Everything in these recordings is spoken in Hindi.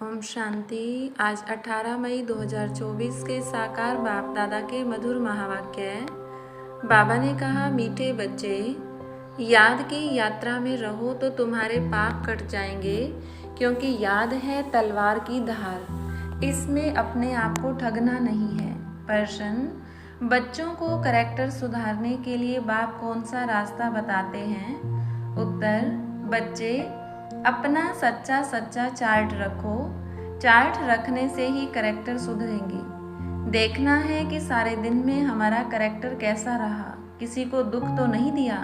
ओम शांति। आज 18 मई 2024 के साकार बाप दादा के मधुर महावाक्य है। बाबा ने कहा, मीठे बच्चे, याद की यात्रा में रहो तो तुम्हारे पाप कट जाएंगे, क्योंकि याद है तलवार की धार। इसमें अपने आप को ठगना नहीं है। प्रश्न, बच्चों को कैरेक्टर सुधारने के लिए बाप कौन सा रास्ता बताते हैं? उत्तर, बच्चे अपना सच्चा सच्चा चार्ट रखो। चार्ट रखने से ही कैरेक्टर सुधरेंगी। देखना है कि सारे दिन में हमारा कैरेक्टर कैसा रहा। किसी को दुख तो नहीं दिया,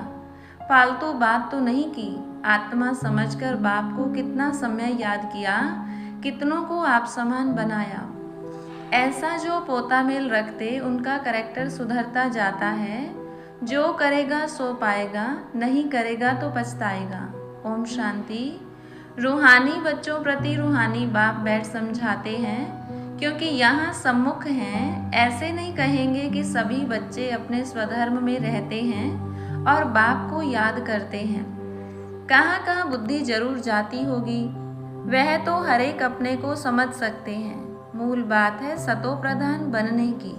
फालतू बात तो नहीं की, आत्मा समझकर बाप को कितना समय याद किया, कितनों को आप समान बनाया। ऐसा जो पोता मेल रखते उनका कैरेक्टर सुधरता जाता है। जो करेगा सो पाएगा, नहीं करेगा तो पछताएगा। ओम शांति। रूहानी बच्चों प्रति रूहानी बाप बैठ समझाते हैं, क्योंकि यहाँ सम्मुख हैं। ऐसे नहीं कहेंगे कि सभी बच्चे अपने स्वधर्म में रहते हैं और बाप को याद करते हैं। कहाँ कहाँ बुद्धि जरूर जाती होगी, वह तो हर एक अपने को समझ सकते हैं। मूल बात है सतो प्रधान बनने की।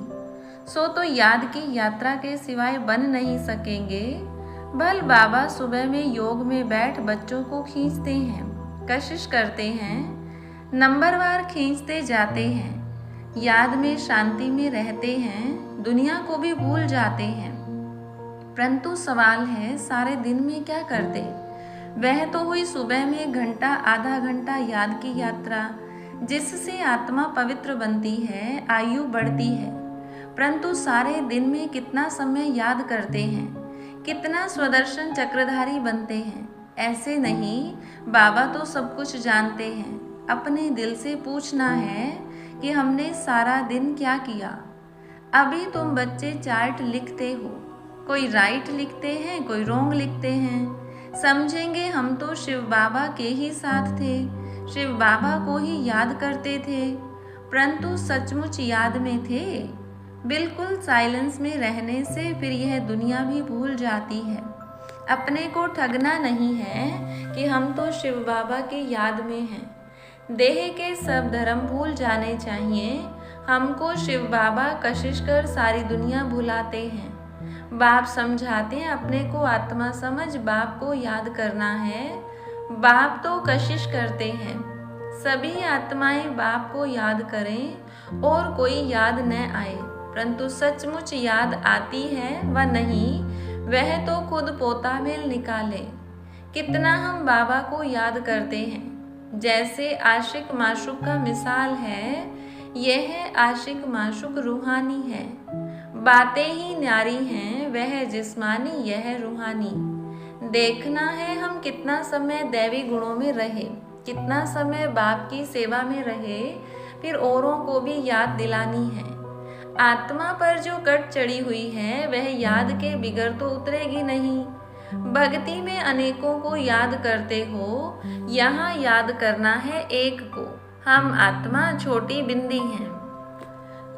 सो तो याद की यात्रा के सिवाय बन नहीं सकेंगे। भल बाबा सुबह में योग में बैठ बच्चों को खींचते हैं, कशिश करते हैं, नंबरवार खींचते जाते हैं। याद में शांति में रहते हैं, दुनिया को भी भूल जाते हैं। परंतु सवाल है, सारे दिन में क्या करते? वह तो हुई सुबह में घंटा आधा घंटा याद की यात्रा, जिससे आत्मा पवित्र बनती है, आयु बढ़ती है। परंतु सारे दिन में कितना समय याद करते हैं, कितना स्वदर्शन चक्रधारी बनते हैं? ऐसे नहीं, बाबा तो सब कुछ जानते हैं। अपने दिल से पूछना है कि हमने सारा दिन क्या किया। अभी तुम बच्चे चार्ट लिखते हो, कोई राइट लिखते हैं, कोई रॉन्ग लिखते हैं। समझेंगे हम तो शिव बाबा के ही साथ थे, शिव बाबा को ही याद करते थे, परंतु सचमुच याद में थे? बिल्कुल साइलेंस में रहने से फिर यह दुनिया भी भूल जाती है। अपने को ठगना नहीं है कि हम तो शिव बाबा की याद में हैं। देह के सब धर्म भूल जाने चाहिए। हमको शिव बाबा कशिश कर सारी दुनिया भुलाते हैं। बाप समझाते हैं, अपने को आत्मा समझ बाप को याद करना है। बाप तो कशिश करते हैं, सभी आत्माएं बाप को याद करें और कोई याद न आए। परंतु सचमुच याद आती है व नहीं, वह तो खुद पोता मेल निकाले। कितना हम बाबा को याद करते हैं। जैसे आशिक माशुक का मिसाल है, यह आशिक माशुक रूहानी है। बातें ही न्यारी हैं, वह जिस्मानी यह रूहानी। देखना है हम कितना समय दैवी गुणों में रहे, कितना समय बाप की सेवा में रहे, फिर औरों को भी याद दिलानी है। आत्मा पर जो कट चढ़ी हुई है, वह याद के बिगर तो उतरेगी नहीं। भक्ति में अनेकों को याद करते हो, यहाँ याद करना है एक को। हम आत्मा छोटी बिंदी हैं,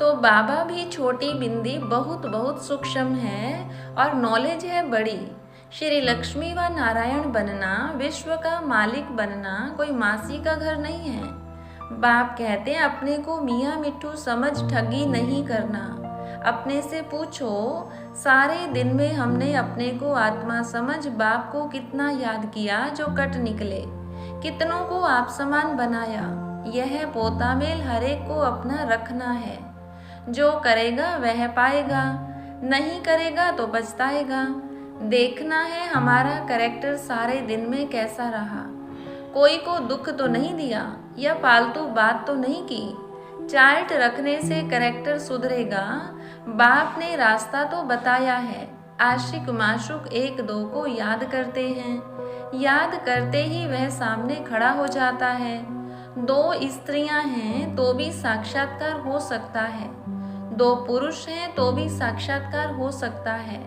तो बाबा भी छोटी बिंदी बहुत बहुत सूक्ष्म है और नॉलेज है बड़ी। श्री लक्ष्मी व नारायण बनना, विश्व का मालिक बनना कोई मासी का घर नहीं है। बाप कहते हैं, अपने को मियाँ मिट्ठू समझ ठगी नहीं करना। अपने से पूछो, सारे दिन में हमने अपने को आत्मा समझ बाप को कितना याद किया जो कट निकले, कितनों को आप समान बनाया। यह पोता मेल हर एक को अपना रखना है। जो करेगा वह पाएगा, नहीं करेगा तो पछताएगा। देखना है हमारा कैरेक्टर सारे दिन में कैसा रहा। कोई को दुख तो नहीं दिया या फालतू बात तो नहीं की। चार्ट रखने से कैरेक्टर सुधरेगा। बाप ने रास्ता तो बताया है। आशिक माशुक एक दो को याद करते हैं, याद करते ही वह सामने खड़ा हो जाता है। दो स्त्रियां हैं तो भी साक्षात्कार हो सकता है, दो पुरुष हैं तो भी साक्षात्कार हो सकता है।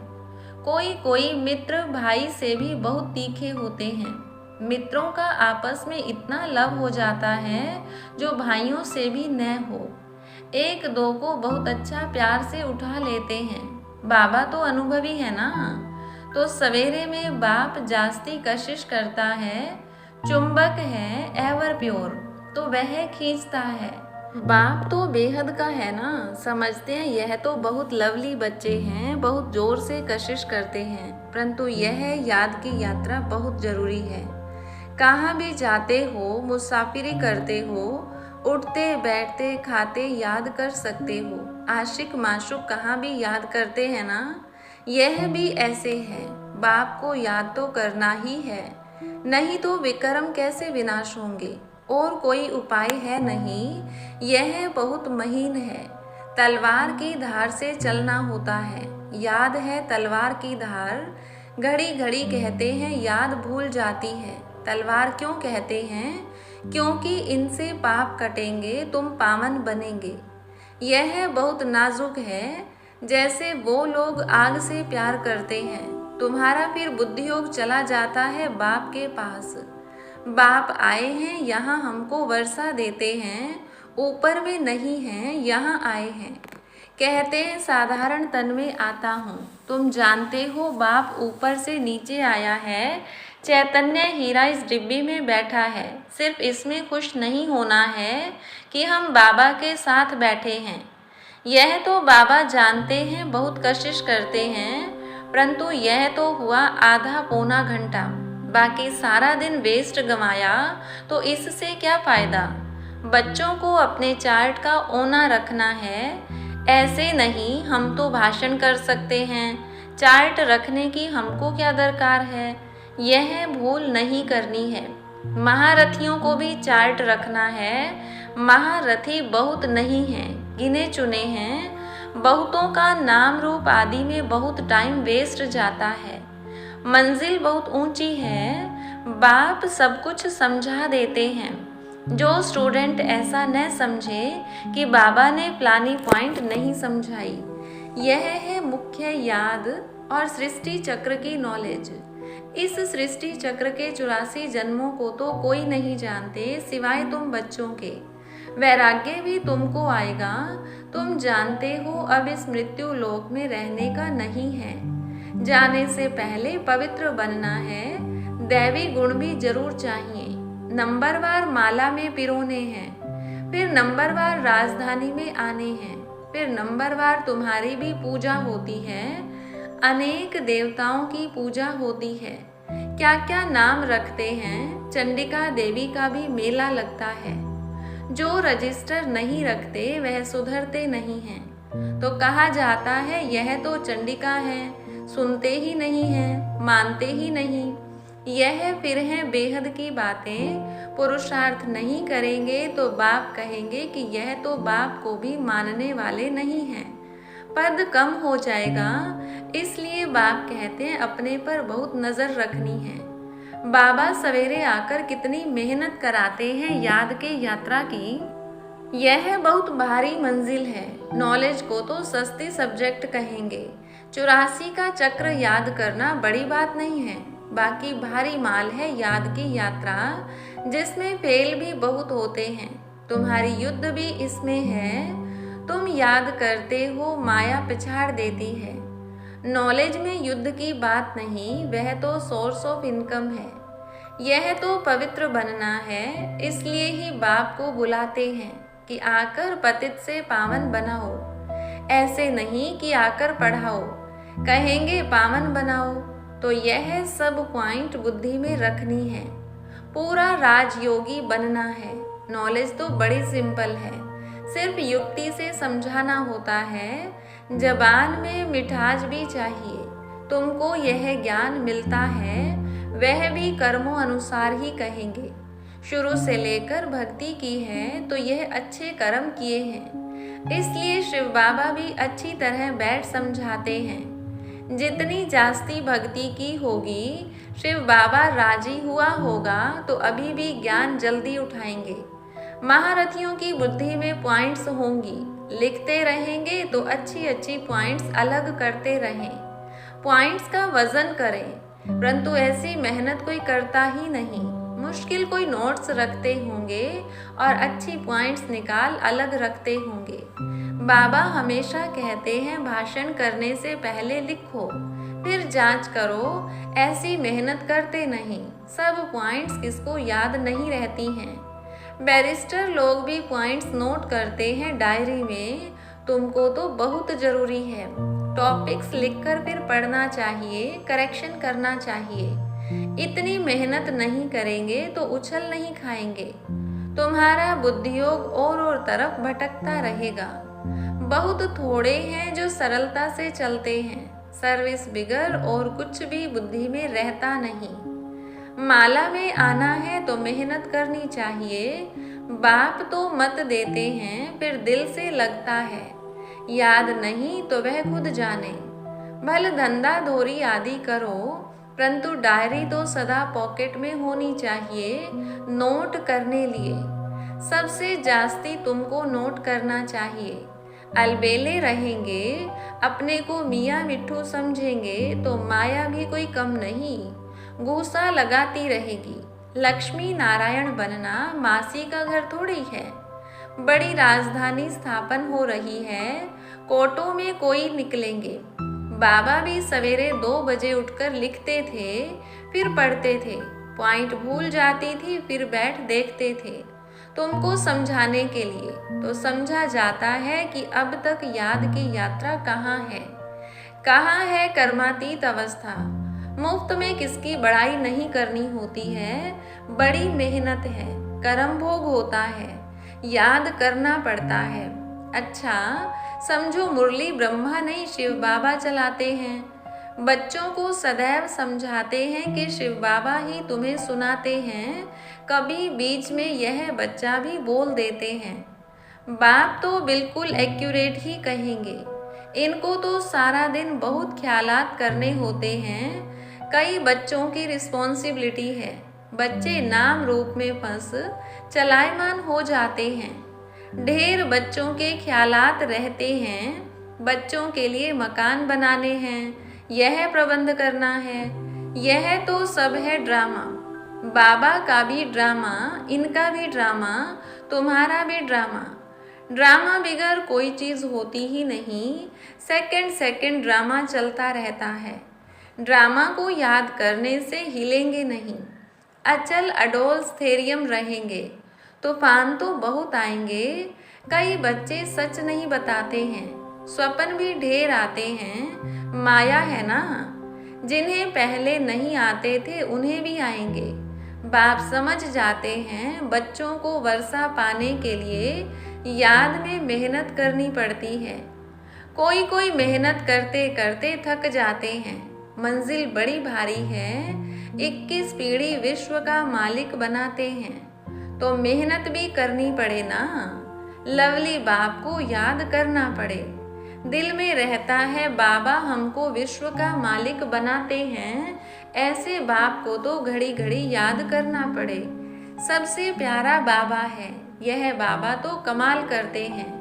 कोई कोई मित्र भाई से भी बहुत तीखे होते हैं। मित्रों का आपस में इतना लव हो जाता है जो भाइयों से भी न हो। एक दो को बहुत अच्छा प्यार से उठा लेते हैं। बाबा तो अनुभवी है ना, तो सवेरे में बाप जास्ती कशिश करता है। चुंबक है एवर प्योर, तो वह खींचता है। बाप तो बेहद का है ना, समझते हैं यह तो बहुत लवली बच्चे हैं, बहुत जोर से कशिश करते हैं, परंतु यह याद की यात्रा बहुत जरूरी है। कहाँ भी जाते हो, मुसाफिरी करते हो, उठते बैठते खाते याद कर सकते हो। आशिक माशूक कहाँ भी याद करते हैं ना, यह भी ऐसे है। बाप को याद तो करना ही है, नहीं तो विक्रम कैसे विनाश होंगे। और कोई उपाय है नहीं, यह बहुत महीन है। तलवार की धार से चलना होता है। याद है तलवार की धार, घड़ी घड़ी कहते हैं याद भूल जाती है। तलवार क्यों कहते हैं? क्योंकि इनसे पाप कटेंगे, तुम पावन बनेंगे। यह बहुत नाजुक है, जैसे वो लोग आग से प्यार करते हैं। तुम्हारा फिर बुद्धियोग चला जाता है बाप के पास। बाप आए हैं यहाँ हमको वर्षा देते हैं, ऊपर में नहीं हैं यहाँ आए हैं। कहते हैं साधारण तन में आता हूँ, तुम जानते हो बाप ऊपर से नीचे आया है। चैतन्य हीरा इस डिब्बी में बैठा है। सिर्फ इसमें खुश नहीं होना है कि हम बाबा के साथ बैठे हैं। यह तो बाबा जानते हैं, बहुत कशिश करते हैं, परंतु यह तो हुआ आधा पौना घंटा, बाकी सारा दिन वेस्ट गंवाया, तो इससे क्या फ़ायदा। बच्चों को अपने चार्ट का ओना रखना है, ऐसे नहीं हम तो भाषण कर सकते हैं, चार्ट रखने की हमको क्या दरकार है। यह भूल नहीं करनी है। महारथियों को भी चार्ट रखना है। महारथी बहुत नहीं हैं, गिने चुने हैं। बहुतों का नाम रूप आदि में बहुत टाइम वेस्ट जाता है। मंजिल बहुत ऊंची है। बाप सब कुछ समझा देते हैं। जो स्टूडेंट ऐसा न समझे कि बाबा ने प्लानी पॉइंट नहीं समझाई, यह है मुख्य याद और सृष्टि चक्र की नॉलेज। इस सृष्टि चक्र के 84 जन्मों को तो कोई नहीं जानते सिवाय तुम बच्चों के। वैराग्य भी तुमको आएगा। तुम जानते हो अब इस मृत्यु लोक में रहने का नहीं है। जाने से पहले पवित्र बनना है। दैवी गुण भी जरूर चाहिए। नंबरवार माला में पिरोने हैं, फिर नंबरवार राजधानी में आने हैं, फिर नंबरवार तुम्हारी भी पूजा होती है। अनेक देवताओं की पूजा होती है। क्या क्या नाम रखते हैं। चंडिका देवी का भी मेला लगता है। जो रजिस्टर नहीं रखते वह सुधरते नहीं हैं। तो कहा जाता है यह तो चंडिका है, सुनते ही नहीं हैं, मानते ही नहीं। यह फिर हैं बेहद की बातें। पुरुषार्थ नहीं करेंगे तो बाप कहेंगे कि यह तो बाप को भी मानने वाले नहीं हैं। पद कम हो जाएगा, इसलिए बाप कहते हैं अपने पर बहुत नजर रखनी है। बाबा सवेरे आकर कितनी मेहनत कराते हैं याद के यात्रा की। यह बहुत भारी मंजिल है। नॉलेज को तो सस्ती सब्जेक्ट कहेंगे। 84 का चक्र याद करना बड़ी बात नहीं है, बाकी भारी माल है याद की यात्रा, जिसमें फेल भी बहुत होते हैं। तुम्हारी युद्ध भी इसमें है। तुम याद करते हो, माया पिछाड़ देती है। नॉलेज में युद्ध की बात नहीं, वह तो सोर्स ऑफ इनकम है। यह तो पवित्र बनना है, इसलिए ही बाप को बुलाते हैं कि आकर पतित से पावन बनाओ। ऐसे नहीं कि आकर पढ़ाओ, कहेंगे पावन बनाओ। तो यह सब पॉइंट बुद्धि में रखनी है। पूरा राजयोगी बनना है। नॉलेज तो बड़ी सिंपल है, सिर्फ युक्ति से समझाना होता है। जबान में मिठास भी चाहिए। तुमको यह ज्ञान मिलता है, वह भी कर्मों अनुसार ही कहेंगे। शुरू से लेकर भक्ति की है तो यह अच्छे कर्म किए हैं। इसलिए शिव बाबा भी अच्छी तरह बैठ समझाते हैं। जितनी जास्ती भक्ति की होगी, शिव बाबा राजी हुआ होगा तो अभी भी ज्ञान जल्दी उठाएंगे। महारथियों की बुद्धि में पॉइंट्स होंगी, लिखते रहेंगे तो अच्छी अच्छी पॉइंट्स अलग करते रहें। पॉइंट्स का वजन करें, परंतु ऐसी मेहनत कोई करता ही नहीं। मुश्किल कोई नोट्स रखते होंगे और अच्छी पॉइंट्स निकाल अलग रखते होंगे। बाबा हमेशा कहते हैं भाषण करने से पहले लिखो, फिर जांच करो। ऐसी मेहनत करते नहीं, सब पॉइंट्स किसको याद नहीं रहती हैं। बैरिस्टर लोग भी पॉइंट्स नोट करते हैं डायरी में। तुमको तो बहुत जरूरी है। टॉपिक्स लिखकर फिर पढ़ना चाहिए, करेक्शन करना चाहिए। इतनी मेहनत नहीं करेंगे तो उछल नहीं खाएंगे। तुम्हारा बुद्धियोग और तरफ भटकता रहेगा। बहुत थोड़े हैं जो सरलता से चलते हैं। सर्विस बिगर और कुछ भी बुद्धि में रहता नहीं। माला में आना है तो मेहनत करनी चाहिए। बाप तो मत देते हैं, फिर दिल से लगता है। याद नहीं तो वह खुद जाने। भले धंधा धोरी आदि करो, परंतु डायरी तो सदा पॉकेट में होनी चाहिए, नोट करने लिए। सबसे जास्ती तुमको नोट करना चाहिए। अलबेले रहेंगे, अपने को मियाँ मिट्ठू समझेंगे तो माया भी कोई कम नहीं, गुस्सा लगाती रहेगी। लक्ष्मी नारायण बनना मासी का घर थोड़ी है। बड़ी राजधानी स्थापन हो रही है, कोटों में कोई निकलेंगे। बाबा भी सवेरे 2 बजे उठकर लिखते थे, फिर पढ़ते थे। पॉइंट भूल जाती थी, फिर बैठ देखते थे तुमको समझाने के लिए। तो समझा जाता है कि अब तक याद की यात्रा कहाँ है कर्मातीत अवस्था। मुफ्त में किसकी बड़ाई नहीं करनी होती है, बड़ी मेहनत है, कर्म भोग होता है, याद करना पड़ता है। अच्छा समझो, मुरली ब्रह्मा नहीं शिव बाबा चलाते हैं। बच्चों को सदैव समझाते हैं कि शिव बाबा ही तुम्हें सुनाते हैं। कभी बीच में यह बच्चा भी बोल देते हैं। बाप तो बिल्कुल एक्यूरेट ही कहेंगे। इनको तो सारा दिन बहुत ख्यालात करने होते हैं। कई बच्चों की रिस्पॉन्सिबिलिटी है। बच्चे नाम रूप में फंस चलायमान हो जाते हैं। ढेर बच्चों के ख्यालात रहते हैं। बच्चों के लिए मकान बनाने हैं, यह प्रबंध करना है, यह तो सब है ड्रामा। बाबा का भी ड्रामा, इनका भी ड्रामा, तुम्हारा भी ड्रामा। ड्रामा बिगर कोई चीज़ होती ही नहीं। सेकंड ड्रामा चलता रहता है। ड्रामा को याद करने से हिलेंगे नहीं। अचल अडोल स्थैर्यम रहेंगे। तूफान तो बहुत आएंगे। कई बच्चे सच नहीं बताते हैं। स्वप्न भी ढेर आते हैं। माया है ना, जिन्हें पहले नहीं आते थे उन्हें भी आएंगे। बाप समझ जाते हैं बच्चों को वर्षा पाने के लिए याद में मेहनत करनी पड़ती है। कोई मेहनत करते करते थक जाते हैं। मंजिल बड़ी भारी है। 21 पीढ़ी विश्व का मालिक बनाते हैं तो मेहनत भी करनी पड़े ना। लवली बाप को याद करना पड़े। दिल में रहता है बाबा हमको विश्व का मालिक बनाते हैं। ऐसे बाप को तो घड़ी घड़ी याद करना पड़े। सबसे प्यारा बाबा है। यह बाबा तो कमाल करते हैं,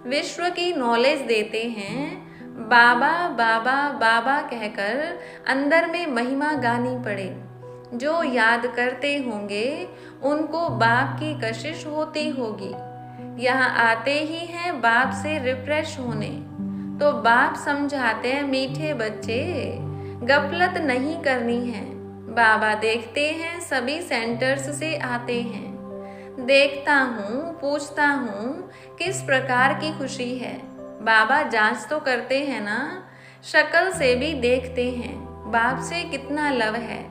विश्व की नॉलेज देते हैं। बाबा बाबा बाबा कहकर अंदर में महिमा गानी पड़े। जो याद करते होंगे उनको बाप की कशिश होती होगी। यहाँ आते ही हैं बाप से रिफ्रेश होने, तो बाप समझाते हैं मीठे बच्चे गफलत नहीं करनी है। बाबा देखते हैं सभी सेंटर्स से आते हैं। देखता हूँ, पूछता हूँ किस प्रकार की खुशी है। बाबा जांच तो करते हैं ना, शक्ल से भी देखते हैं बाप से कितना लव है।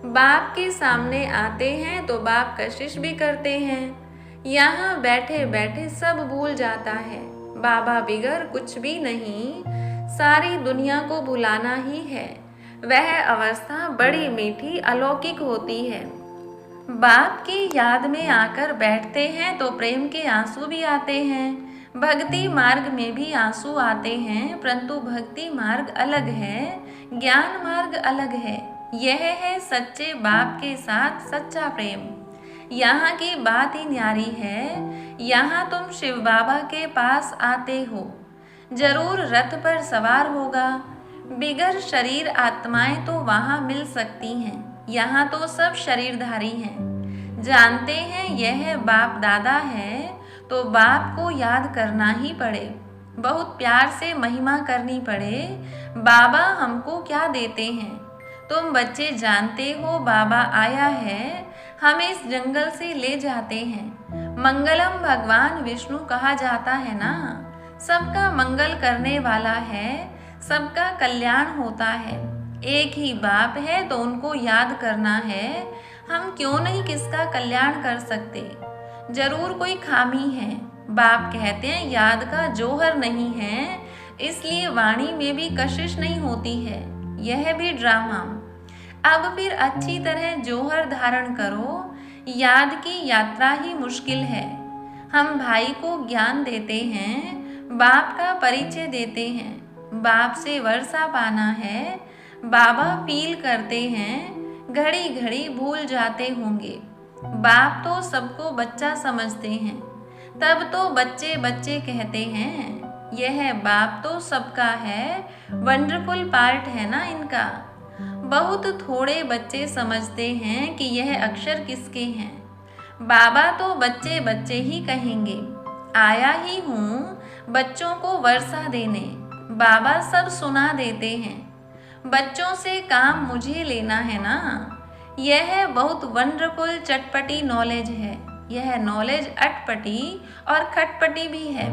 बाप के सामने आते हैं तो बाप कशिश भी करते हैं। यहाँ बैठे बैठे सब भूल जाता है। बाबा बिगर कुछ भी नहीं, सारी दुनिया को भुलाना ही है। वह अवस्था बड़ी मीठी अलौकिक होती है। बाप की याद में आकर बैठते हैं तो प्रेम के आंसू भी आते हैं। भक्ति मार्ग में भी आंसू आते हैं, परंतु भक्ति मार्ग अलग है, ज्ञान मार्ग अलग है। यह है सच्चे बाप के साथ सच्चा प्रेम। यहाँ की बात ही न्यारी है। यहाँ तुम शिव बाबा के पास आते हो, जरूर रथ पर सवार होगा। बिगर शरीर आत्माएं तो वहाँ मिल सकती हैं। यहाँ तो सब शरीरधारी हैं। जानते हैं यह बाप दादा है तो बाप को याद करना ही पड़े, बहुत प्यार से महिमा करनी पड़े। बाबा हमको क्या देते हैं? तुम बच्चे जानते हो बाबा आया है हमें इस जंगल से ले जाते हैं। मंगलम भगवान विष्णु कहा जाता है ना, सबका मंगल करने वाला है, सबका कल्याण होता है। एक ही बाप है तो उनको याद करना है। हम क्यों नहीं किसका कल्याण कर सकते? जरूर कोई खामी है। बाप कहते हैं याद का जौहर नहीं है, इसलिए वाणी में भी कशिश नहीं होती है। यह भी ड्रामा। अब फिर अच्छी तरह जौहर धारण करो। याद की यात्रा ही मुश्किल है। हम भाई को ज्ञान देते हैं, बाप का परिचय देते हैं। बाप से वर्षा पाना है। बाबा फील करते हैं, घड़ी घड़ी भूल जाते होंगे। बाप तो सबको बच्चा समझते हैं, तब तो बच्चे बच्चे कहते हैं। यह बाप तो सबका है, वंडरफुल पार्ट है ना इनका। बहुत थोड़े बच्चे समझते हैं कि यह अक्षर किसके हैं। बाबा तो बच्चे बच्चे ही कहेंगे। आया ही हूँ बच्चों को वर्षा देने। बाबा सब सुना देते हैं। बच्चों से काम मुझे लेना है ना। यह बहुत वंडरफुल चटपटी नॉलेज है। यह नॉलेज अटपटी और खटपटी भी है।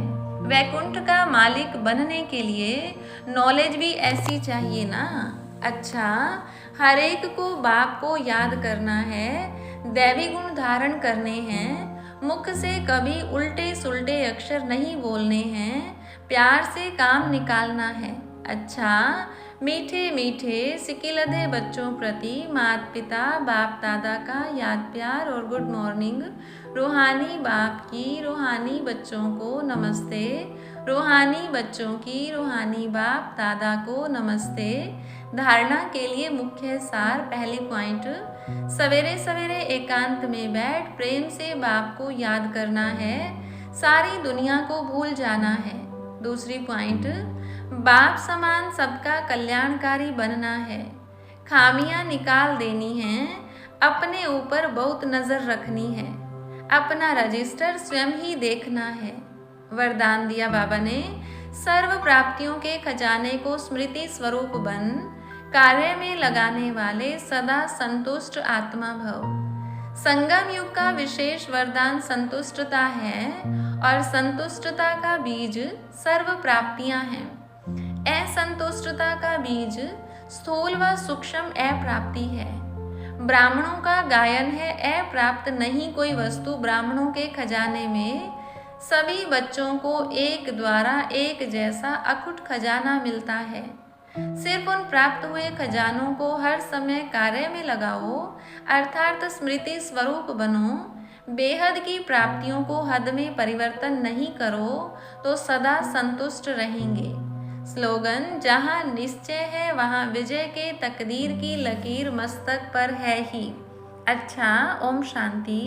वैकुंठ का मालिक बनने के लिए नॉलेज भी ऐसी चाहिए ना। अच्छा, हर एक को बाप को याद करना है, दैवी गुण धारण करने हैं, मुख से कभी उल्टे सुल्टे अक्षर नहीं बोलने हैं, प्यार से काम निकालना है। अच्छा, मीठे मीठे सिकिलधे बच्चों प्रति माता पिता बाप दादा का याद प्यार और गुड मॉर्निंग। रूहानी बाप की रूहानी बच्चों को नमस्ते। रूहानी बच्चों की रूहानी बाप दादा को नमस्ते। धारणा के लिए मुख्य सार। पहली पॉइंट, सवेरे सवेरे एकांत में बैठ प्रेम से बाप को याद करना है, सारी दुनिया को भूल जाना है। दूसरी पॉइंट, बाप समान सबका कल्याणकारी बनना है, खामियां निकाल देनी हैं, अपने ऊपर बहुत नजर रखनी है, अपना रजिस्टर स्वयं ही देखना है। वरदान दिया बाबा ने, सर्व प्राप्तियों के खजाने को स्मृति स्वरूप बन, कार्य में लगाने वाले सदा संतुष्ट आत्मा भव। संगम युग का विशेष वरदान संतुष्टता है और संतुष्टता का बीज सर्व प्राप्तियां हैं। असंतुष्टता का बीज स्थूल व सूक्ष्म अप्राप्ति है। ब्राह्मणों का गायन है, अप्राप्त नहीं कोई वस्तु ब्राह्मणों के खजाने में। सभी बच्चों को एक द्वारा एक जैसा अखुट खजाना मिलता है। सिर्फ उन प्राप्त हुए खजानों को हर समय कार्य में लगाओ, अर्थात स्मृति स्वरूप बनो। बेहद की प्राप्तियों को हद में परिवर्तन नहीं करो तो सदा संतुष्ट रहेंगे। स्लोगन, जहाँ निश्चय है वहाँ विजय के तकदीर की लकीर मस्तक पर है ही। अच्छा, ओम शांति।